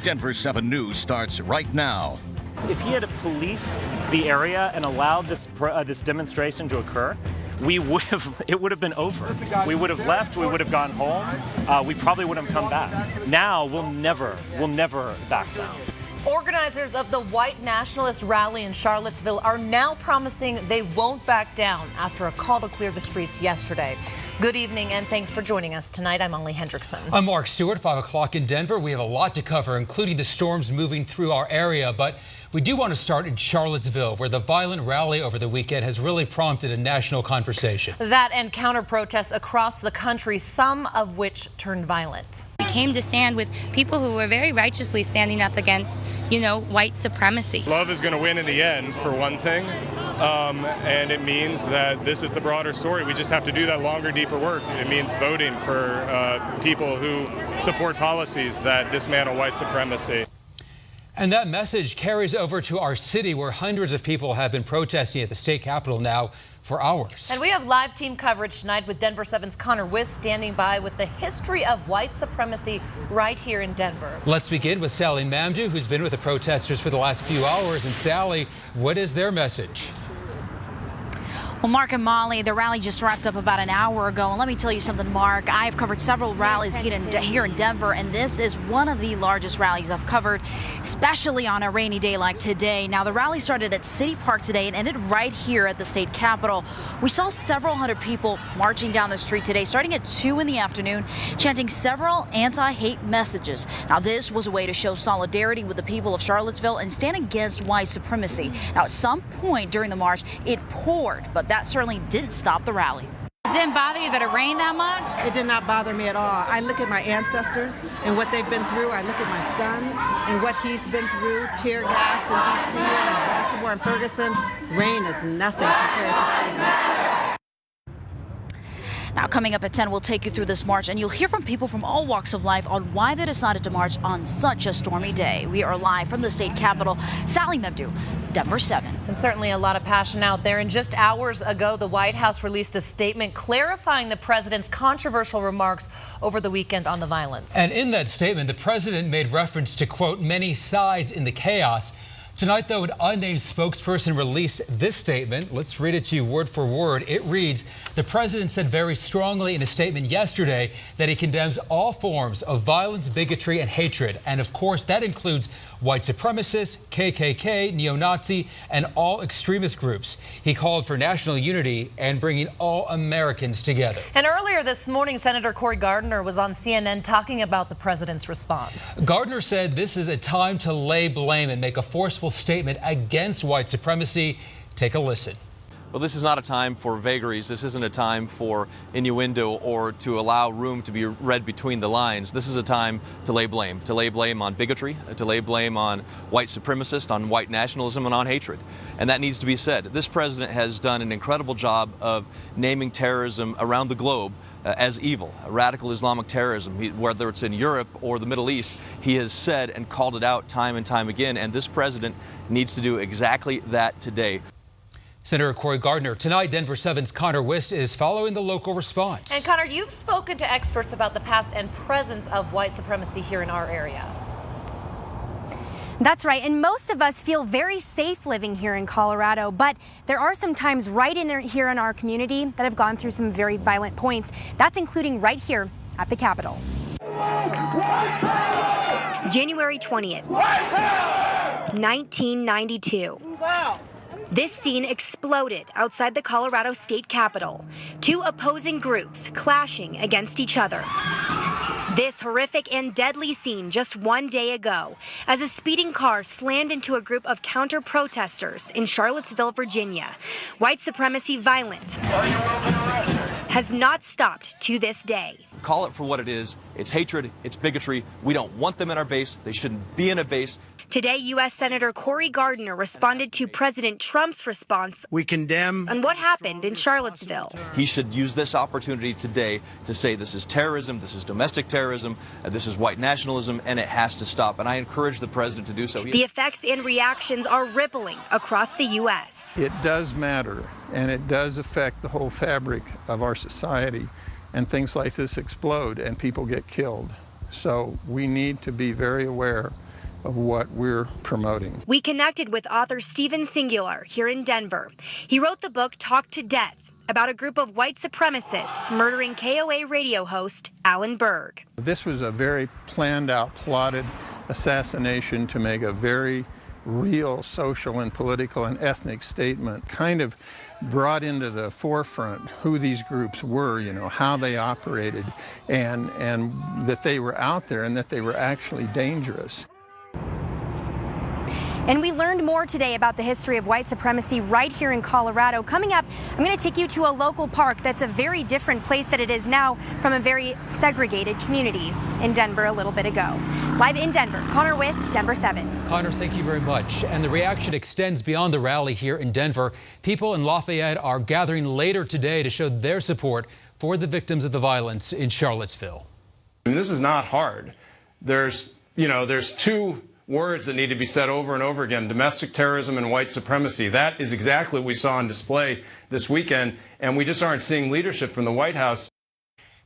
Denver7 News starts right now. If he had policed the area and allowed this demonstration to occur, it would have been over. We would have left, we would have gone home, we probably wouldn't have come back. Now we'll never back down. Organizers of the white nationalist rally in Charlottesville are now promising they won't back down after a call to clear the streets yesterday. Good evening and thanks for joining us tonight. I'm Molly Hendrickson. I'm Mark Stewart, 5 o'clock in Denver. We have a lot to cover, including the storms moving through our area, but we do want to start in Charlottesville, where the violent rally over the weekend has really prompted a national conversation. That and counter-protests across the country, some of which turned violent. We came to stand with people who were very righteously standing up against, white supremacy. Love is going to win in the end, for one thing, and it means that this is the broader story. We just have to do that longer, deeper work. It means voting for people who support policies that dismantle white supremacy. And that message carries over to our city, where hundreds of people have been protesting at the state capitol now for hours. And we have live team coverage tonight with Denver7's Connor Wist standing by with the history of white supremacy right here in Denver. Let's begin with Sally Mamdouh, who's been with the protesters for the last few hours. And Sally, what is their message? Well, Mark and Molly, the rally just wrapped up about an hour ago. And let me tell you something, Mark. I've covered several rallies here in Denver, and this is one of the largest rallies I've covered, especially on a rainy day like today. Now, the rally started at City Park today and ended right here at the state capitol. We saw several hundred people marching down the street today, starting at 2 in the afternoon, chanting several anti-hate messages. Now, this was a way to show solidarity with the people of Charlottesville and stand against white supremacy. Now, at some point during the march, it poured, but that certainly didn't stop the rally. It didn't bother you that it rained that much? It did not bother me at all. I look at my ancestors and what they've been through. I look at my son and what he's been through, tear gassed in D.C. and in Baltimore and Ferguson. Rain is nothing compared to freezing. Now, coming up at 10, we'll take you through this march, and you'll hear from people from all walks of life on why they decided to march on such a stormy day. We are live from the state capitol. Sally Mamdouh, Denver7. And certainly a lot of passion out there. And just hours ago, the White House released a statement clarifying the president's controversial remarks over the weekend on the violence. And in that statement, the president made reference to, quote, many sides in the chaos. Tonight, though, an unnamed spokesperson released this statement. Let's read it to you word for word. It reads, the president said very strongly in a statement yesterday that he condemns all forms of violence, bigotry, and hatred. And of course, that includes white supremacists, KKK, neo-Nazi, and all extremist groups. He called for national unity and bringing all Americans together. And earlier this morning, Senator Cory Gardner was on CNN talking about the president's response. Gardner said this is a time to lay blame and make a forceful statement against white supremacy. Take a listen. Well, this is not a time for vagaries. This isn't a time for innuendo or to allow room to be read between the lines. This is a time to lay blame on bigotry, to lay blame on white supremacists, on white nationalism, and on hatred. And that needs to be said. This president has done an incredible job of naming terrorism around the globe as evil, radical Islamic terrorism, whether it's in Europe or the Middle East. He has said and called it out time and time again, and this president needs to do exactly that today. Senator Cory Gardner. Tonight, Denver7's Connor Wist is following the local response. And Connor, you've spoken to experts about the past and presence of white supremacy here in our area. That's right, and most of us feel very safe living here in Colorado, but there are some times right here in our community that have gone through some very violent points. That's including right here at the Capitol. January 20th, 1992. This scene exploded outside the Colorado State Capitol. Two opposing groups clashing against each other. This horrific and deadly scene just one day ago, as a speeding car slammed into a group of counter-protesters in Charlottesville, Virginia. White supremacy violence has not stopped to this day. Call it for what it is. It's hatred, it's bigotry. We don't want them in our base. They shouldn't be in a base. Today, U.S. Senator Cory Gardner responded to President Trump's response. We condemn on what happened in Charlottesville. He should use this opportunity today to say this is terrorism, this is domestic terrorism, this is white nationalism, and it has to stop. And I encourage the president to do so. The effects and reactions are rippling across the U.S. It does matter, and it does affect the whole fabric of our society. And things like this explode and people get killed. So we need to be very aware of what we're promoting. We connected with author Stephen Singular here in Denver. He wrote the book Talk to Death, about a group of white supremacists murdering KOA radio host Alan Berg. This was a very planned out, plotted assassination to make a very real social and political and ethnic statement, kind of brought into the forefront who these groups were, you know, how they operated, and that they were out there and that they were actually dangerous. And we learned more today about the history of white supremacy right here in Colorado. Coming up, I'm going to take you to a local park that's a very different place than it is now from a very segregated community in Denver a little bit ago. Live in Denver, Connor Wist, Denver7. Connor, thank you very much. And the reaction extends beyond the rally here in Denver. People in Lafayette are gathering later today to show their support for the victims of the violence in Charlottesville. I mean, this is not hard. There's two words that need to be said over and over again: domestic terrorism and white supremacy. That is exactly what we saw on display this weekend, and we just aren't seeing leadership from the White House.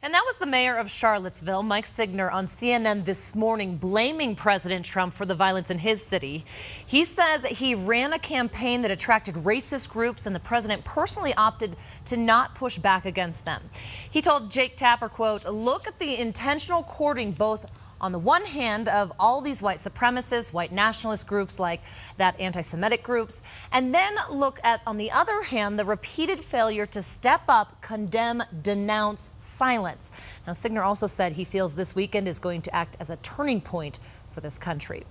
And that was the mayor of Charlottesville, Mike Signer, on CNN this morning, blaming President Trump for the violence in his city. He says he ran a campaign that attracted racist groups, and the president personally opted to not push back against them. He told Jake Tapper, quote, "Look at the intentional courting both on the one hand of all these white supremacists, white nationalist groups like that anti-Semitic groups, and then look at, on the other hand, the repeated failure to step up, condemn, denounce, silence." Now, Signer also said he feels this weekend is going to act as a turning point for this country.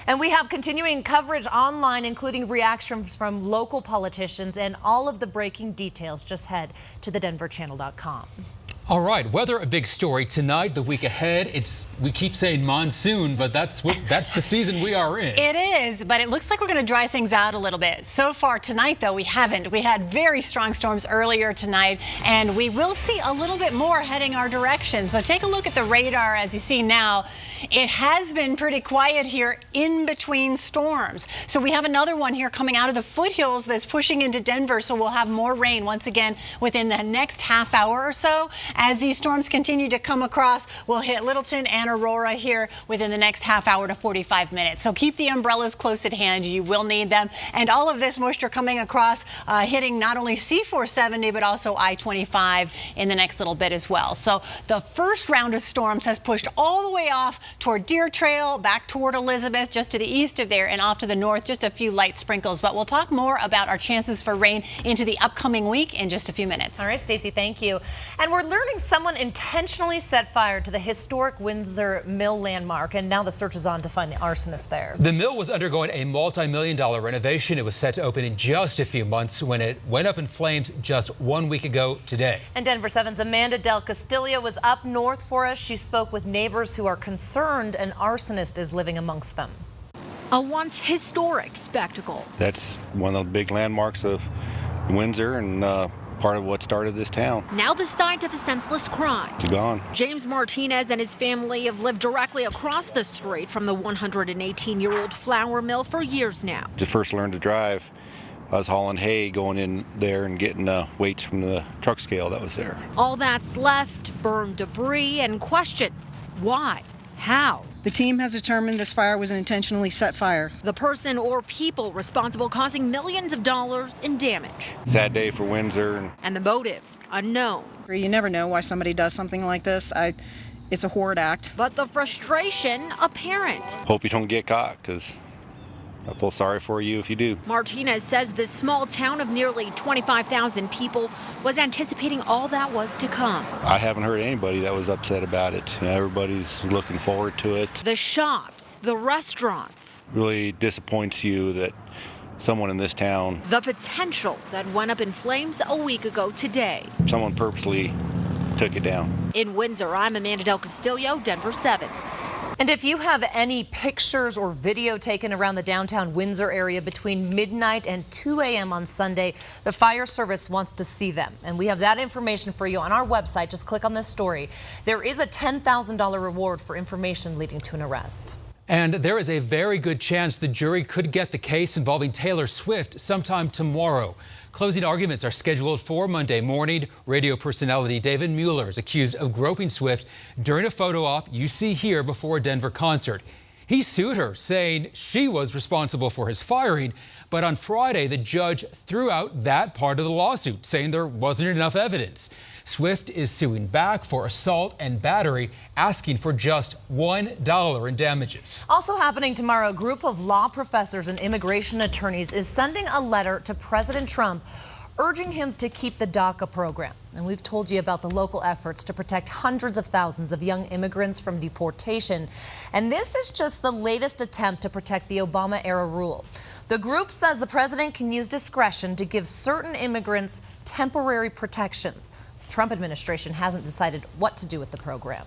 And we have continuing coverage online, including reactions from local politicians and all of the breaking details. Just head to thedenverchannel.com. All right, weather a big story tonight, the week ahead. We keep saying monsoon, but that's the season we are in. It is, but it looks like we're going to dry things out a little bit. So far tonight, though, we haven't. We had very strong storms earlier tonight, and we will see a little bit more heading our direction. So take a look at the radar as you see now. It has been pretty quiet here in between storms. So we have another one here coming out of the foothills that's pushing into Denver, so we'll have more rain once again within the next half hour or so. As these storms continue to come across, we'll hit Littleton and Aurora here within the next half hour to 45 minutes. So keep the umbrellas close at hand. You will need them. And all of this moisture coming across, hitting not only C-470, but also I-25 in the next little bit as well. So the first round of storms has pushed all the way off toward Deer Trail, back toward Elizabeth, just to the east of there, and off to the north, just a few light sprinkles. But we'll talk more about our chances for rain into the upcoming week in just a few minutes. All right, Stacey, thank you. And we're learning someone intentionally set fire to the historic Windsor Mill landmark, and now the search is on to find the arsonist there. The mill was undergoing a multi-million-dollar renovation. It was set to open in just a few months when it went up in flames just 1 week ago today. And Denver7's Amanda Del Castillo was up north for us. She spoke with neighbors who are concerned an arsonist is living amongst them. A once historic spectacle. That's one of the big landmarks of Windsor and part of what started this town. Now the site of a senseless crime. It's gone. James Martinez and his family have lived directly across the street from the 118-year-old flour mill for years now. Just first learned to drive, I was hauling hay, going in there and getting weights from the truck scale that was there. All that's left, burned debris and questions. Why? How? The team has determined this fire was an intentionally set fire. The person or people responsible causing millions of dollars in damage. Sad day for Windsor. And the motive, unknown. You never know why somebody does something like this. It's a horrid act. But the frustration apparent. Hope you don't get caught, because I feel sorry for you if you do. Martinez says this small town of nearly 25,000 people was anticipating all that was to come. I haven't heard anybody that was upset about it. Everybody's looking forward to it. The shops, the restaurants. Really disappoints you that someone in this town. The potential that went up in flames a week ago today. Someone purposely took it down. In Windsor, I'm Amanda Del Castillo, Denver7. And if you have any pictures or video taken around the downtown Windsor area between midnight and 2 a.m. on Sunday, the fire service wants to see them. And we have that information for you on our website. Just click on this story. There is a $10,000 reward for information leading to an arrest. And there is a very good chance the jury could get the case involving Taylor Swift sometime tomorrow. Closing arguments are scheduled for Monday morning. Radio personality David Mueller is accused of groping Swift during a photo op you see here before a Denver concert. He sued her, saying she was responsible for his firing. But on Friday, the judge threw out that part of the lawsuit, saying there wasn't enough evidence. Swift is suing back for assault and battery, asking for just $1 in damages. Also happening tomorrow, a group of law professors and immigration attorneys is sending a letter to President Trump urging him to keep the DACA program. And we've told you about the local efforts to protect hundreds of thousands of young immigrants from deportation. And this is just the latest attempt to protect the Obama-era rule. The group says the president can use discretion to give certain immigrants temporary protections. The Trump administration hasn't decided what to do with the program.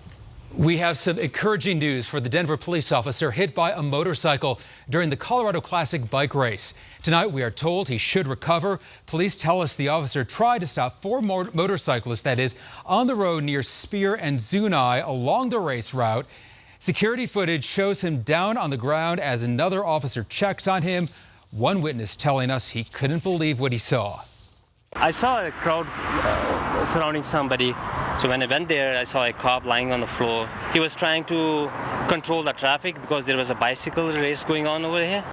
We have some encouraging news for the Denver police officer hit by a motorcycle during the Colorado Classic bike race. Tonight, we are told he should recover. Police tell us the officer tried to stop four motorcyclists, that is, on the road near Spear and Zuni along the race route. Security footage shows him down on the ground as another officer checks on him. One witness telling us he couldn't believe what he saw. I saw a crowd surrounding somebody. So when I went there, I saw a cop lying on the floor. He was trying to control the traffic because there was a bicycle race going on over here.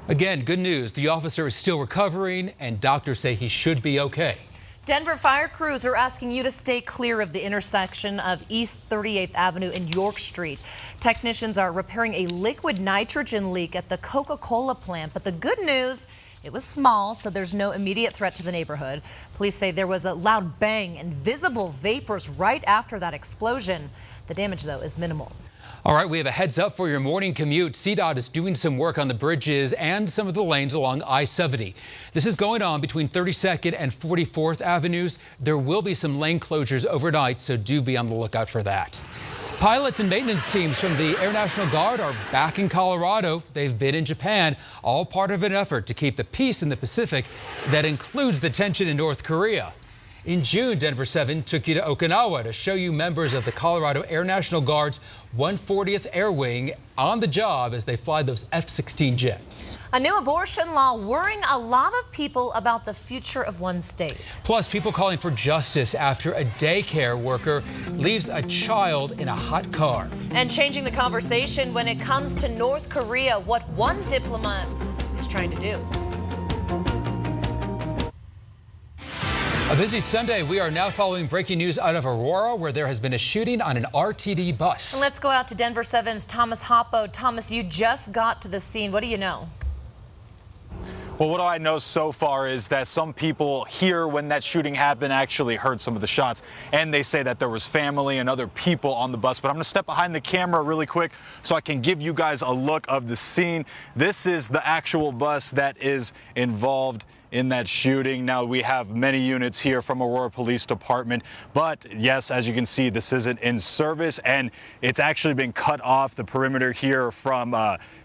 Again, good news. The officer is still recovering, and doctors say he should be okay. Denver fire crews are asking you to stay clear of the intersection of East 38th Avenue and York Street. Technicians are repairing a liquid nitrogen leak at the Coca-Cola plant, but the good news, it was small, so there's no immediate threat to the neighborhood. Police say there was a loud bang and visible vapors right after that explosion. The damage, though, is minimal. All right, we have a heads up for your morning commute. CDOT is doing some work on the bridges and some of the lanes along I-70. This is going on between 32nd and 44th Avenues. There will be some lane closures overnight, so do be on the lookout for that. Pilots and maintenance teams from the Air National Guard are back in Colorado. They've been in Japan, all part of an effort to keep the peace in the Pacific that includes the tension in North Korea. In June, Denver7 took you to Okinawa to show you members of the Colorado Air National Guard's 140th Air Wing on the job as they fly those F-16 jets. A new abortion law worrying a lot of people about the future of one state. Plus, people calling for justice after a daycare worker leaves a child in a hot car. And changing the conversation when it comes to North Korea, what one diplomat is trying to do. A busy Sunday. We are now following breaking news out of Aurora, where there has been a shooting on an RTD bus. And let's go out to Denver7's Thomas Hoppo. Thomas, you just got to the scene. What do you know? Well, what I know so far is that some people here when that shooting happened actually heard some of the shots, and they say that there was family and other people on the bus. But I'm going to step behind the camera really quick so I can give you guys a look of the scene. This is the actual bus that is involved in that shooting. Now, we have many units here from Aurora Police Department, but yes, as you can see, this isn't in service, and it's actually been cut off. The perimeter here from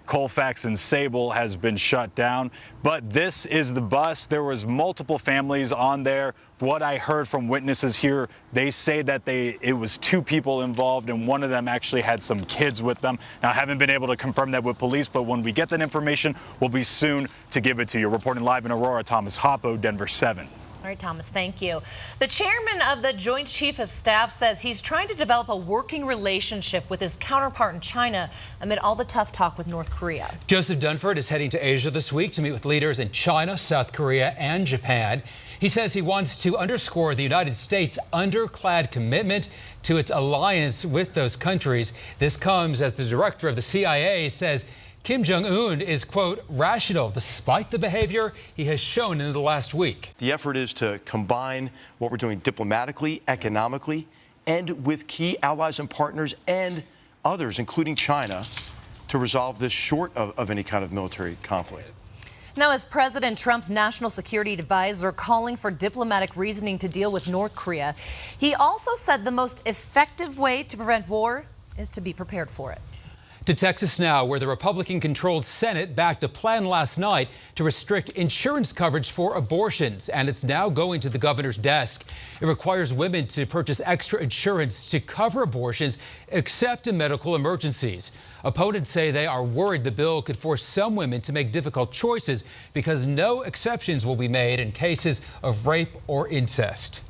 Colfax and Sable has been shut down, but this is the bus. There was multiple families on there. What I heard from witnesses here, they say that it was two people involved, and one of them actually had some kids with them. Now, I haven't been able to confirm that with police, but when we get that information, we'll be soon to give it to you. Reporting live in Aurora, Thomas Hoppo, Denver7. All right, Thomas, thank you. The chairman of the Joint Chief of Staff says he's trying to develop a working relationship with his counterpart in China amid all the tough talk with North Korea. Joseph Dunford is heading to Asia this week to meet with leaders in China, South Korea, and Japan. He says he wants to underscore the United States' underclad commitment to its alliance with those countries. This comes as the director of the CIA says Kim Jong-un is, quote, rational despite the behavior he has shown in the last week. The effort is to combine what we're doing diplomatically, economically, and with key allies and partners and others, including China, to resolve this short of any kind of military conflict. Now, as President Trump's national security advisor calling for diplomatic reasoning to deal with North Korea, he also said the most effective way to prevent war is to be prepared for it. To Texas now, where the Republican-controlled Senate backed a plan last night to restrict insurance coverage for abortions, and it's now going to the governor's desk. It requires women to purchase extra insurance to cover abortions, except in medical emergencies. Opponents say they are worried the bill could force some women to make difficult choices because no exceptions will be made in cases of rape or incest.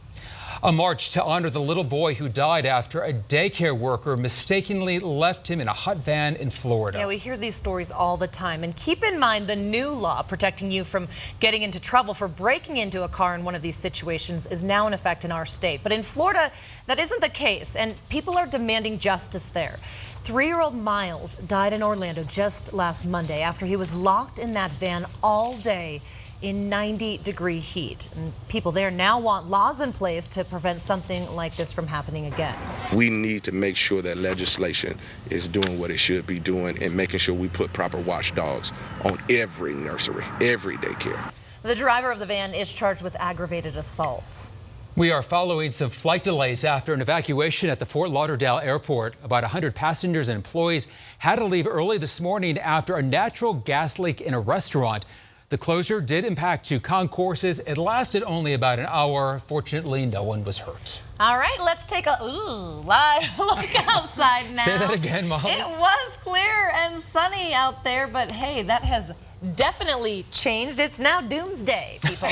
A march to honor the little boy who died after a daycare worker mistakenly left him in a hot van in Florida. Yeah, we hear these stories all the time. And keep in mind the new law protecting you from getting into trouble for breaking into a car in one of these situations is now in effect in our state. But in Florida, that isn't the case, and people are demanding justice there. 3-year-old Miles died in Orlando just last Monday after he was locked in that van all day in 90-degree heat. And people there now want laws in place to prevent something like this from happening again. We need to make sure that legislation is doing what it should be doing and making sure we put proper watchdogs on every nursery, every daycare. The driver of the van is charged with aggravated assault. We are following some flight delays after an evacuation at the Fort Lauderdale airport. About 100 passengers and employees had to leave early this morning after a natural gas leak in a restaurant. The closure did impact 2 concourses. It lasted only about an hour. Fortunately, no one was hurt. All right, let's take a live look outside now. Say that again, Mom. It was clear and sunny out there, but hey, that has definitely changed. It's now doomsday, people.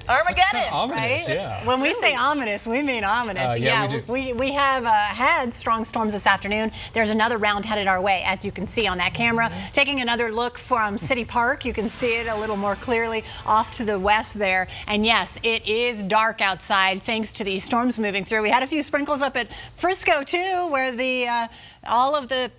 Armageddon, ominous, right? Yeah. When we say ominous, we mean ominous. Yeah, we have had strong storms this afternoon. There's another round headed our way, as you can see on that camera. Taking another look from City Park, you can see it a little more clearly off to the west there. And yes, it is dark outside thanks to these storms moving through. We had a few sprinkles up at Frisco too, where the all of the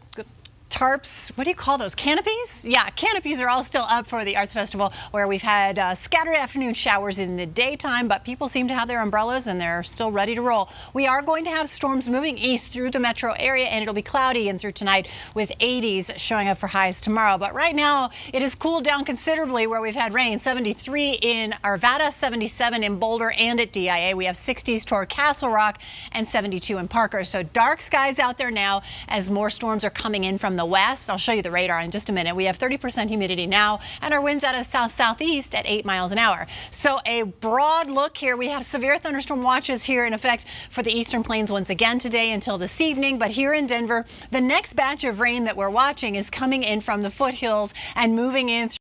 tarps, what do you call those, canopies? Yeah, canopies are all still up for the Arts Festival, where we've had scattered afternoon showers in the daytime, but people seem to have their umbrellas and they're still ready to roll. We are going to have storms moving east through the metro area, and it'll be cloudy and through tonight with 80s showing up for highs tomorrow. But right now, it has cooled down considerably where we've had rain. 73 in Arvada, 77 in Boulder and at DIA. We have 60s toward Castle Rock and 72 in Parker. So dark skies out there now as more storms are coming in from the west. I'll show you the radar in just a minute. We have 30% humidity now, and our winds out of south-southeast at 8 miles an hour. So a broad look here. We have severe thunderstorm watches here in effect for the eastern plains once again today until this evening. But here in Denver, the next batch of rain that we're watching is coming in from the foothills and moving in